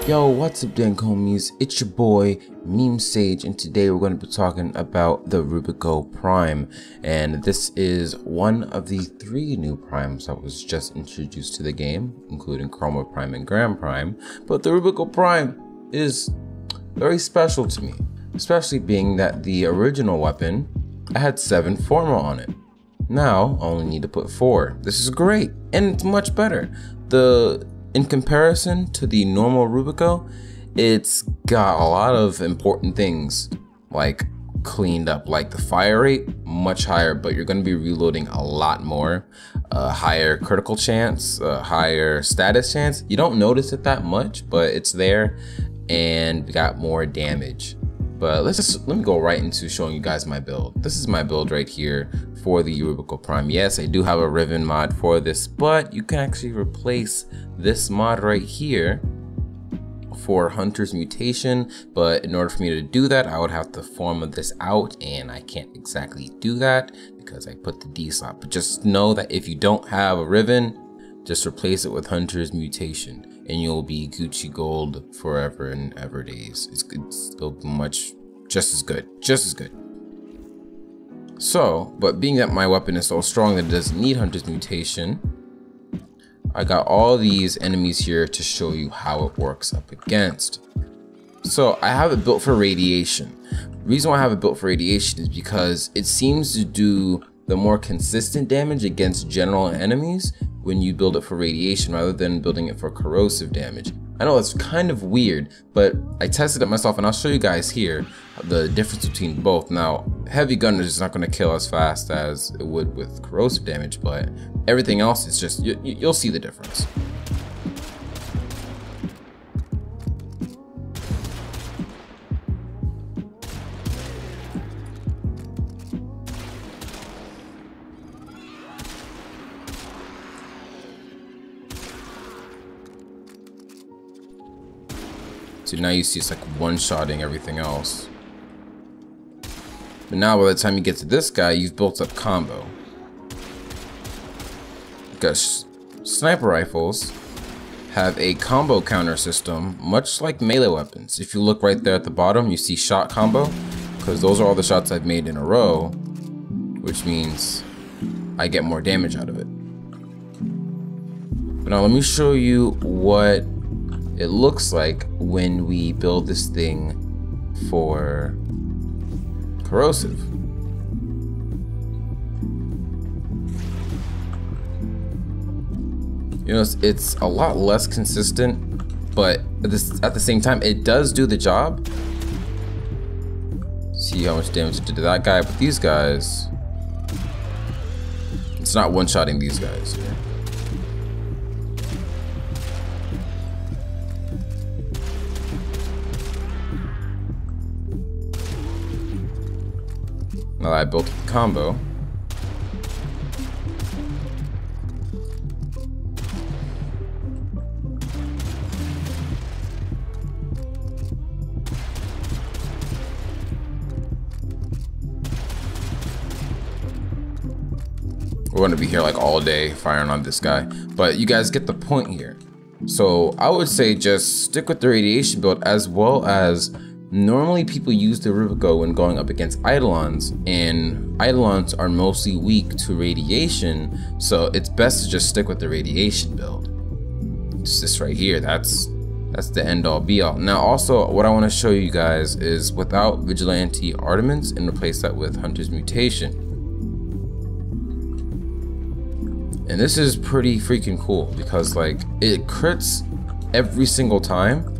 Yo, what's up dank homies, it's your boy Meme Sage, and today we're going to be talking about the Rubico Prime, and this is one of the 3 new primes that was just introduced to the game, including Chroma Prime and Grand Prime. But the Rubico Prime is very special to me, especially being that the original weapon, I had 7 Forma on it. Now I only need to put 4. This is great, and it's much better. In comparison to the normal Rubico, it's got a lot of important things like cleaned up, like the fire rate much higher, but you're going to be reloading a lot more, higher critical chance, higher status chance. You don't notice it that much, but it's there, and we got more damage. But let me go right into showing you guys my build. This is my build right here for the Rubico Prime. Yes, I do have a Riven mod for this, but you can actually replace this mod right here for Hunter's Mutation. But in order for me to do that, I would have to Forma this out, and I can't exactly do that because I put the D slot. But just know that if you don't have a Riven, just replace it with Hunter's Mutation, and you'll be Gucci Gold forever and ever days. It'll be just as good. So, but being that my weapon is so strong that it doesn't need Hunter's Mutation, I got all these enemies here to show you how it works up against. So I have it built for radiation. The reason why I have it built for radiation is because it seems to do the more consistent damage against general enemies when you build it for radiation rather than building it for corrosive damage. I know it's kind of weird, but I tested it myself, and I'll show you guys here the difference between both. Now, heavy gun is not going to kill as fast as it would with corrosive damage, but everything else is just, you'll see the difference. So now you see it's like one-shotting everything else. But now by the time you get to this guy, you've built up combo. Because sniper rifles have a combo counter system, much like melee weapons. If you look right there at the bottom, you see shot combo, because those are all the shots I've made in a row, which means I get more damage out of it. But now let me show you what it looks like when we build this thing for corrosive. You know, it's a lot less consistent, but at the same time, it does do the job. See how much damage it did to that guy, but these guys, it's not one-shotting these guys here. Now that I built the combo, we're going to be here like all day firing on this guy, but you guys get the point here. So I would say just stick with the radiation build, as well as normally people use the Rubico when going up against Eidolons, and Eidolons are mostly weak to radiation, so it's best to just stick with the radiation build. It's this right here, that's the end all be all. Now also, what I want to show you guys is without Vigilante Armaments and replace that with Hunter's Mutation. And this is pretty freaking cool because like it crits every single time,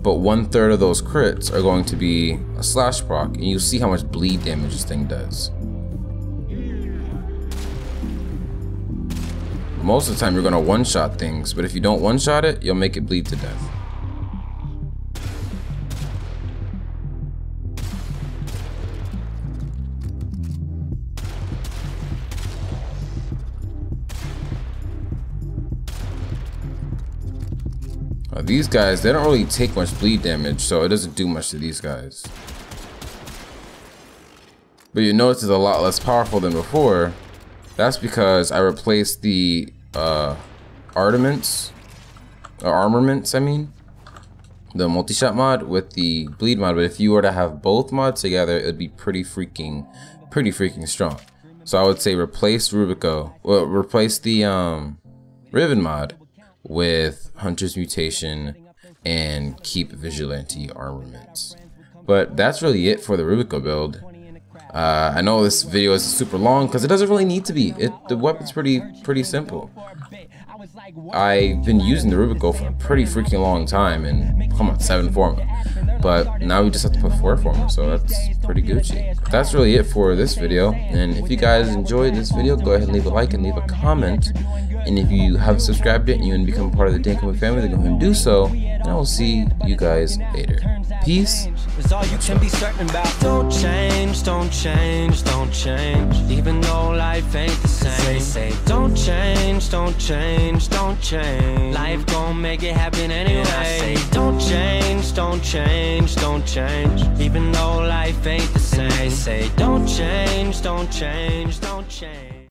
but 1/3 of those crits are going to be a slash proc, and you'll see how much bleed damage this thing does. Most of the time you're gonna one-shot things, but if you don't one-shot it, you'll make it bleed to death. These guys, they don't really take much bleed damage, so it doesn't do much to these guys. But you notice it's a lot less powerful than before. That's because I replaced the armaments, I mean, the multi-shot mod with the bleed mod, but if you were to have both mods together, it would be pretty freaking strong. So I would say replace Rubico, well, replace the Riven mod with Hunter's Mutation and keep Vigilante armaments. But that's really it for the Rubico build. I know this video is super long because it doesn't really need to be. The weapon's pretty simple. I've been using the Rubico for a pretty freaking long time, and come on, 7 forma. But now we just have to put 4 forma, so that's pretty Gucci. That's really it for this video, and if you guys enjoyed this video, go ahead and leave a like and leave a comment. And if you haven't subscribed yet and you want to become part of the Dan Coming family, then go ahead and do so, and I will see you guys later. Peace. Is all you can be certain about. Don't change, don't change, don't change. Even though life ain't the same. They say don't change, don't change, don't change. Life gon' make it happen anyway. And I say don't change, don't change, don't change. Even though life ain't the same. They say don't change, don't change, don't change.